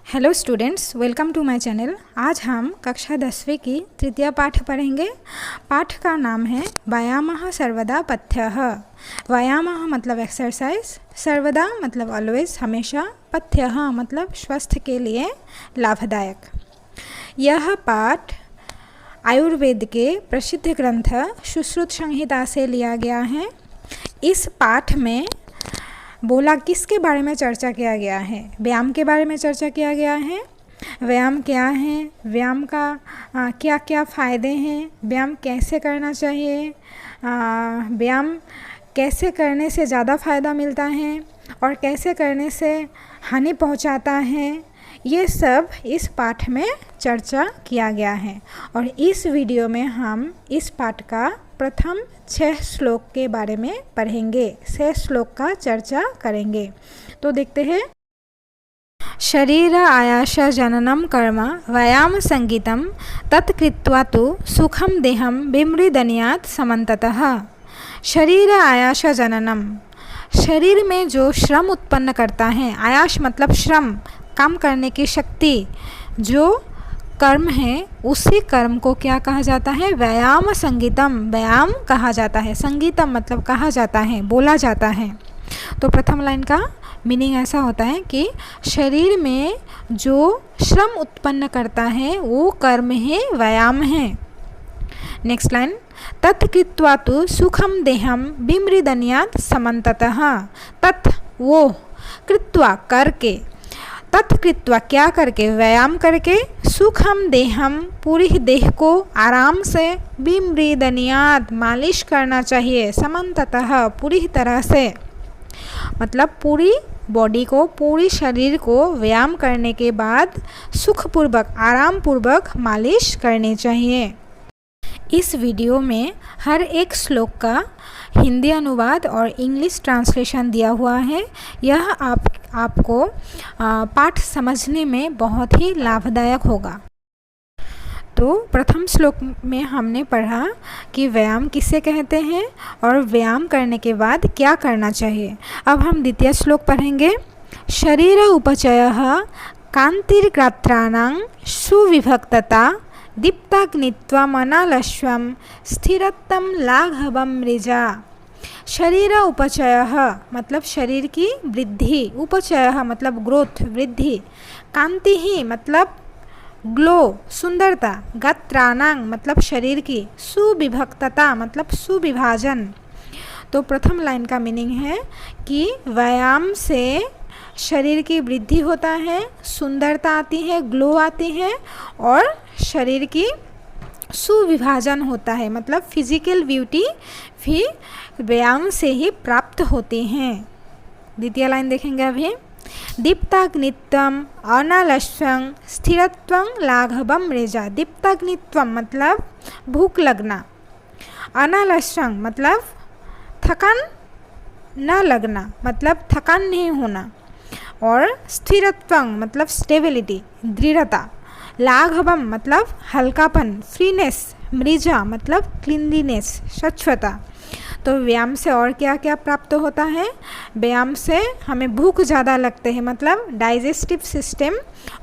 Hello students, welcome to my channel. आज हम कक्षा 10वीं की तृतीय पाठ पढ़ेंगे। पाठ का नाम है व्यायामः सर्वदा पथ्यः। व्यायामः मतलब एक्सरसाइज, सर्वदा मतलब ऑलवेज हमेशा, पथ्यः मतलब स्वास्थ्य के लिए लाभदायक। यह पाठ आयुर्वेद के प्रसिद्ध ग्रंथ सुश्रुत संहिता से लिया गया है। इस पाठ में बोला किसके बारे में चर्चा किया गया है? व्यायाम के बारे में चर्चा किया गया है। व्यायाम क्या है, व्यायाम का क्या क्या फ़ायदे हैं, व्यायाम कैसे करना चाहिए, व्यायाम कैसे करने से ज़्यादा फ़ायदा मिलता है और कैसे करने से हानि पहुंचाता है, ये सब इस पाठ में चर्चा किया गया है। और इस वीडियो में हम इस पाठ का प्रथम 6 श्लोक के बारे में पढ़ेंगे, 6 श्लोक का चर्चा करेंगे। तो देखते हैं। शरीर आयास जननम कर्म व्यायाम संगीतम तत्कृत्वा तो सुखम देहम विमृदन्यात् समन्ततः। शरीर आयास जननम, शरीर में जो श्रम उत्पन्न करता है, आयास मतलब श्रम, काम करने की शक्ति, जो कर्म है उसी कर्म को क्या कहा जाता है? व्यायाम संगीतम, व्यायाम कहा जाता है। संगीतम मतलब कहा जाता है, बोला जाता है। तो प्रथम लाइन का मीनिंग ऐसा होता है कि शरीर में जो श्रम उत्पन्न करता है वो कर्म है, व्यायाम है। नेक्स्ट लाइन, तत्कृत्वा तो सुखम देहम विमृदन्यात् समन्ततः। तत् वो, कृत्वा करके, तत्कृत्वा क्या करके, व्यायाम करके, सुखम देहम पूरी देह को आराम से, विमृदन्यात् मालिश करना चाहिए, समन्ततः पूरी तरह से, मतलब पूरी बॉडी को, पूरी शरीर को व्यायाम करने के बाद सुखपूर्वक, आराम पूर्वक मालिश करनी चाहिए। इस वीडियो में हर एक श्लोक का हिंदी अनुवाद और इंग्लिश ट्रांसलेशन दिया हुआ है। यह आपको पाठ समझने में बहुत ही लाभदायक होगा। तो प्रथम श्लोक में हमने पढ़ा कि व्यायाम किसे कहते हैं और व्यायाम करने के बाद क्या करना चाहिए। अब हम द्वितीय श्लोक पढ़ेंगे। शरीर उपचयः कान्तिर्गात्राणां सुविभक्तता दीप्ताग्नित्वमनालस्वं स्थिरत्वं लाघवं मृजा। शरीर उपचयः मतलब शरीर की वृद्धि, उपचयः मतलब ग्रोथ, वृद्धि, कांति ही मतलब ग्लो, सुंदरता, गात्राणां मतलब शरीर की, सुविभक्तता मतलब सुविभाजन। तो प्रथम लाइन का मीनिंग है कि व्यायाम से शरीर की वृद्धि होता है, सुंदरता आती है, ग्लो आती है और शरीर की सुविभाजन होता है, मतलब फिजिकल ब्यूटी भी व्यायाम से ही प्राप्त होती हैं। द्वितीय लाइन देखेंगे अभी। दीप्ताग्नित्वम अनालस्यं स्थिरत्वं लाघवं मृजा। दीप्ताग्नित्वम मतलब भूख लगना, अनालस्यं मतलब थकान न लगना, मतलब थकान नहीं होना, और स्थिरत्वं मतलब स्टेबिलिटी, दृढ़ता, लाघवम मतलब हल्कापन, फ्रीनेस, मृजा मतलब क्लीनलीनेस, स्वच्छता। तो व्यायाम से और क्या क्या प्राप्त होता है? व्यायाम से हमें भूख ज़्यादा लगते हैं, मतलब डाइजेस्टिव सिस्टम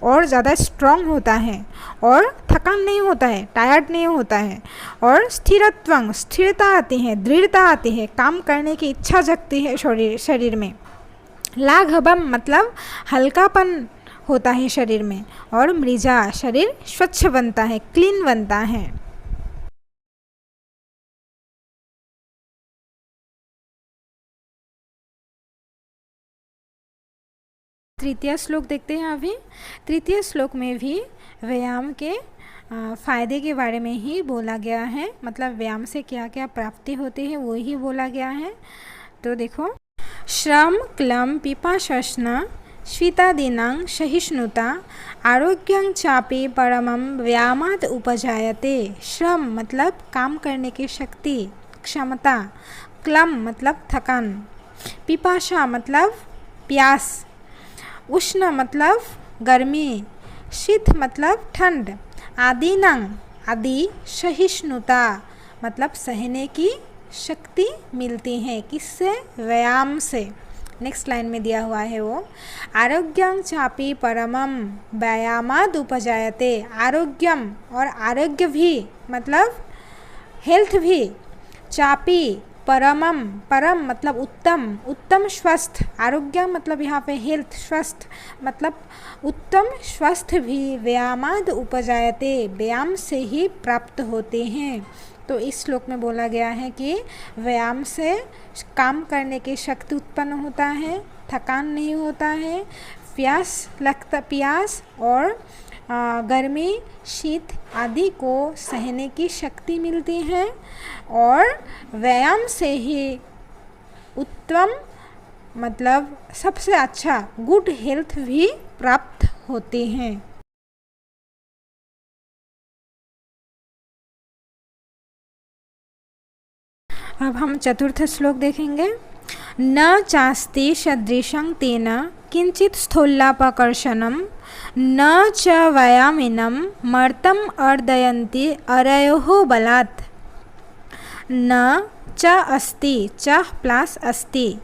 और ज़्यादा स्ट्रॉन्ग होता है और थकान नहीं होता है, टायर्ड नहीं होता है, और स्थिरत्वं स्थिरता आती है, दृढ़ता आती है, काम करने की इच्छा जगती है शरीर में। लाघवम मतलब हल्कापन होता है शरीर में, और मृजा शरीर स्वच्छ बनता है, क्लीन बनता है। तृतीय श्लोक देखते हैं अभी। तृतीय श्लोक में भी व्यायाम के फायदे के बारे में ही बोला गया है, मतलब व्यायाम से क्या क्या प्राप्ति होती है वो ही बोला गया है। तो देखो, श्रम क्लम पिपाशस्न शीतादीनां सहिष्णुता आरोग्यं चापि परमं व्यायामात् उपजायते। श्रम मतलब काम करने की शक्ति, क्षमता, क्लम मतलब थकान, पिपाशा मतलब प्यास, उष्ण मतलब गर्मी, शीत मतलब ठंड, आदीनां आदि, सहिष्णुता मतलब सहने की शक्ति मिलती है। किससे? व्यायाम से। नेक्स्ट लाइन में दिया हुआ है वो आरोग्यं चापि परमं व्यायामाद् उपजायते। आरोग्यम और आरोग्य भी मतलब हेल्थ भी, चापि परमम, परम मतलब उत्तम, उत्तम स्वस्थ, आरोग्य मतलब यहाँ पे हेल्थ, स्वस्थ मतलब उत्तम स्वस्थ भी व्यायामाद् उपजायते, व्यायाम से ही प्राप्त होते हैं। तो इस श्लोक में बोला गया है कि व्यायाम से काम करने की शक्ति उत्पन्न होता है, थकान नहीं होता है, प्यास और गर्मी शीत आदि को सहने की शक्ति मिलती है और व्यायाम से ही उत्तम मतलब सबसे अच्छा गुड हेल्थ भी प्राप्त होती हैं। अब हम चतुर्थ श्लोक देखेंगे। न चास्ति सदृशं तेन किंचित स्थूलापकर्षणं न च व्यायामिनं मर्तम अर्दयन्ति अरयोः बलात्। न च अस्ति, च प्लस अस्ति,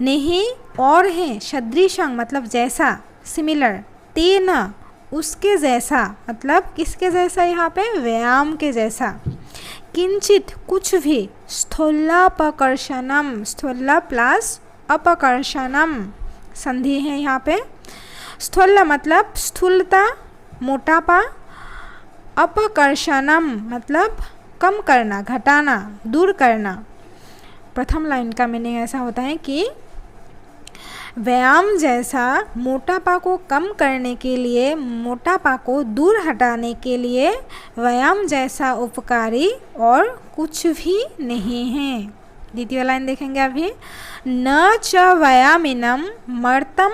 नहीं और है, सदृशं मतलब जैसा, सिमिलर, तेन उसके जैसा मतलब किसके जैसा, यहाँ पे व्यायाम के जैसा, किंचित कुछ भी, स्थूलापकर्षणम, स्थूला प्लस अपकर्षणम संधि है यहाँ पे। स्थूल मतलब स्थूलता मोटापा, अपकर्षणम मतलब कम करना, घटाना, दूर करना। प्रथम लाइन का मीनिंग ऐसा होता है कि व्यायाम जैसा मोटापा को कम करने के लिए, मोटापा को दूर हटाने के लिए व्यायाम जैसा उपकारी और कुछ भी नहीं है। द्वितीय लाइन देखेंगे अभी। न च व्यायामिनं मर्तम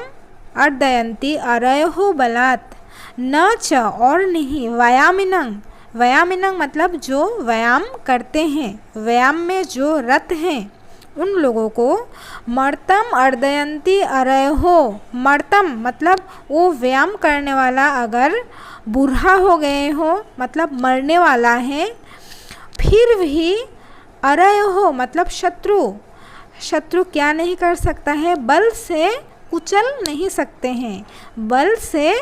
अर्दयन्ति अरयोः बलात्। न च और नहीं, व्यायामिनं, व्यायामिनं मतलब जो व्यायाम करते हैं, व्यायाम में जो रत हैं उन लोगों को मर्तम अर्दयन्ति अरयोः, मर्तम मतलब वो व्यायाम करने वाला अगर बूढ़ा हो गए हो मतलब मरने वाला है, फिर भी अरयोः मतलब शत्रु, शत्रु क्या नहीं कर सकता है, बल से कुचल नहीं सकते हैं, बल से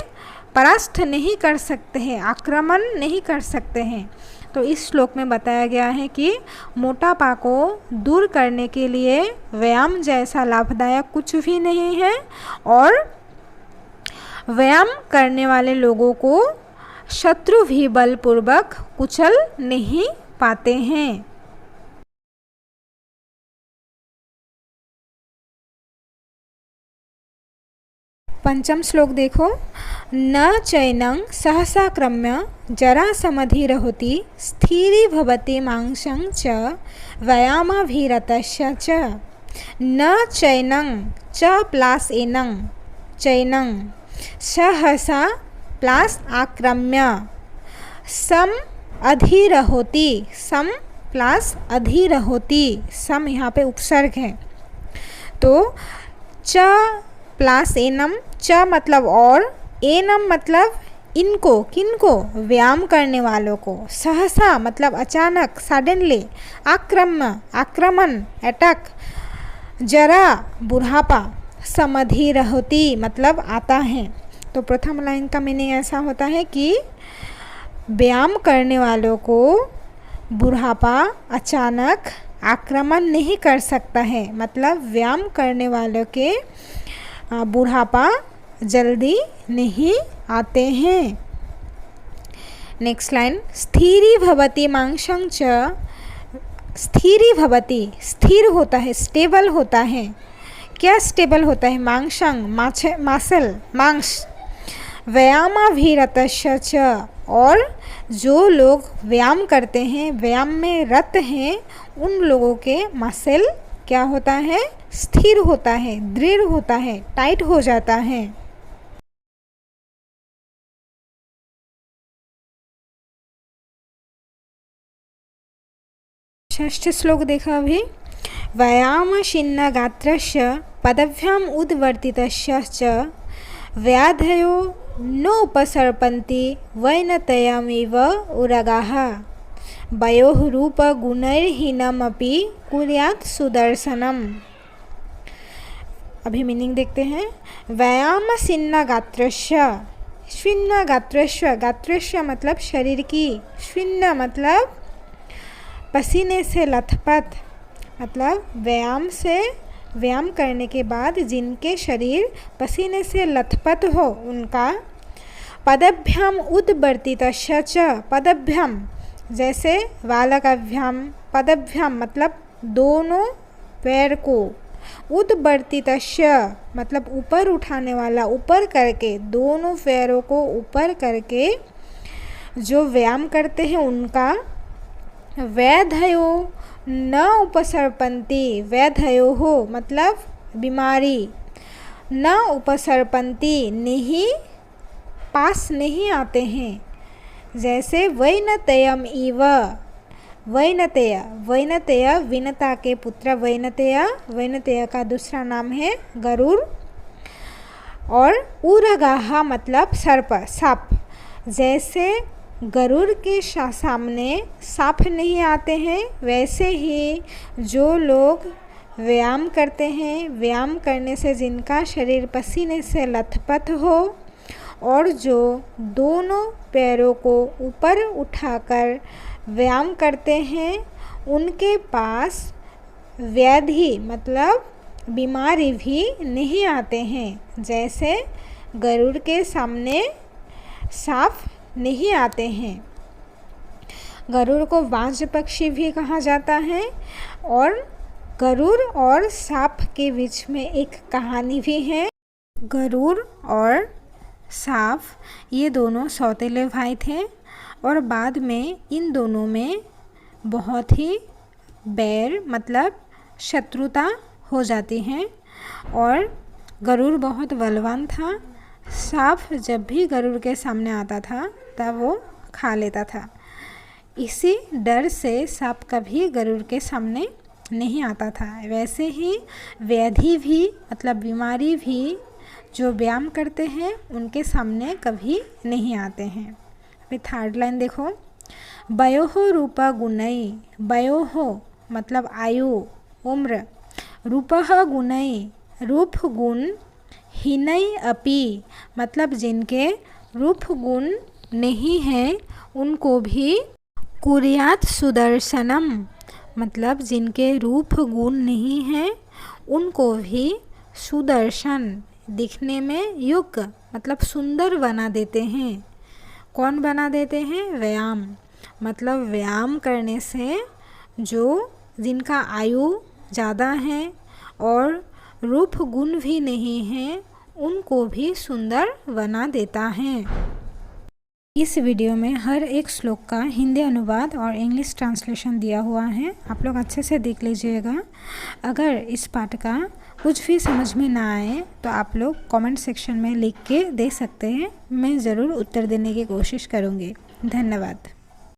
परास्त नहीं कर सकते हैं, आक्रमण नहीं कर सकते हैं। तो इस श्लोक में बताया गया है कि मोटापा को दूर करने के लिए व्यायाम जैसा लाभदायक कुछ भी नहीं है और व्यायाम करने वाले लोगों को शत्रु भी बलपूर्वक कुचल नहीं पाते हैं। पंचम श्लोक देखो। न चैनं सहसाक्रम्य जरासमधिरहोति स्थिरी भवति मांसं च व्यायामाभिरतस्य च। न चैनं, च प्लस एनं, चैनं सहसा प्लस आक्रम्य, सम अधिरहोति, सम प्लस अधिरहोति, सम यहाँ पे उपसर्ग है। तो च प्लस एनम, च मतलब और, एनम मतलब इनको, किनको, व्यायाम करने वालों को, सहसा मतलब अचानक, सडनली, आक्रम्य आक्रमण अटैक, जरा बुढ़ापा, समधिरहोति मतलब आता है। तो प्रथम लाइन का मीनिंग ऐसा होता है कि व्यायाम करने वालों को बुढ़ापा अचानक आक्रमण नहीं कर सकता है, मतलब व्यायाम करने वालों के बुढ़ापा जल्दी नहीं आते हैं। Next line. स्थिरी भवति मांसं च, स्थिरी भवति स्थिर होता है, स्टेबल होता है। क्या स्टेबल होता है? मांसं मासल, मांस। व्यायामाभिरतस्य च, और जो लोग व्यायाम करते हैं, व्यायाम में रत हैं, उन लोगों के मसल क्या होता है? स्थिर होता है, दृढ़ होता है, टाइट हो जाता है। षष्ठ श्लोक देखा अभी। व्यायामशीर्ण गात्रस्य पदभ्याम उद्वर्तितस्य च व्याधयो नोपसर्पन्ति वैनतयमिव उरगाः वयोः रूपगुणैर्हीनमपि कुर्यात् सुदर्शनम्। अभी मीनिंग देखते हैं। व्यायाम छिन्न गात्रस्य, छिन्न गात्रस्य, गात्रस्य मतलब शरीर की, छिन्न मतलब पसीने से लथपथ, मतलब व्यायाम करने के बाद जिनके शरीर पसीने से लथपथ हो उनका। पदभ्याम उद्वर्तितस्य च, पदभ्याम जैसे बालकाभ्याम, पदभ्याम मतलब दोनों पैर को, उद्वर्तितस्य मतलब ऊपर उठाने वाला, ऊपर करके, दोनों पैरों को ऊपर करके जो व्यायाम करते हैं उनका। वैधयो न उपसर्पन्ति, वैधयो हो मतलब बीमारी, न उपसर्पन्ति नहीं पास नहीं आते हैं। जैसे वैनतेयम इव, वैनतेय, वैनतेय विनता के पुत्र वैनतेय, वैनतेय का दूसरा नाम है गरुड़। और उरगाहा मतलब सर्प, साप, जैसे गरुड़ के सामने सांप नहीं आते हैं, वैसे ही जो लोग व्यायाम करते हैं, व्यायाम करने से जिनका शरीर पसीने से लथपथ हो और जो दोनों पैरों को ऊपर उठाकर व्यायाम करते हैं, उनके पास व्याधि मतलब बीमारी भी नहीं आते हैं। जैसे गरुड़ के सामने सांप नहीं आते हैं। गरुड़ को बाज पक्षी भी कहा जाता है। और गरुड़ और सांप के बीच में एक कहानी भी है। गरुड़ और सांप ये दोनों सौतेले भाई थे और बाद में इन दोनों में बहुत ही बैर मतलब शत्रुता हो जाती है। और गरुड़ बहुत बलवान था। सांप जब भी गरुड़ के सामने आता था तब वो खा लेता था। इसी डर से सांप कभी गरुड़ के सामने नहीं आता था। वैसे ही व्याधि भी मतलब बीमारी भी जो व्यायाम करते हैं उनके सामने कभी नहीं आते हैं। अभी थर्ड लाइन देखो। वयोः रूप गुणै, वयोः मतलब आयु उम्र, रूपः गुणै रूप गुण, हीनै अपि मतलब जिनके रूप गुण नहीं है उनको भी, कुर्यात् सुदर्शनम मतलब जिनके रूप गुण नहीं है उनको भी सुदर्शन दिखने में योग्य मतलब सुंदर बना देते हैं। कौन बना देते हैं? व्यायाम मतलब व्यायाम करने से जो जिनका आयु ज़्यादा है और रूप गुण भी नहीं है उनको भी सुंदर बना देता है। इस वीडियो में हर एक श्लोक का हिंदी अनुवाद और इंग्लिश ट्रांसलेशन दिया हुआ है, आप लोग अच्छे से देख लीजिएगा। अगर इस पाठ का कुछ भी समझ में ना आए तो आप लोग कमेंट सेक्शन में लिख के दे सकते हैं, मैं ज़रूर उत्तर देने की कोशिश करूँगी। धन्यवाद।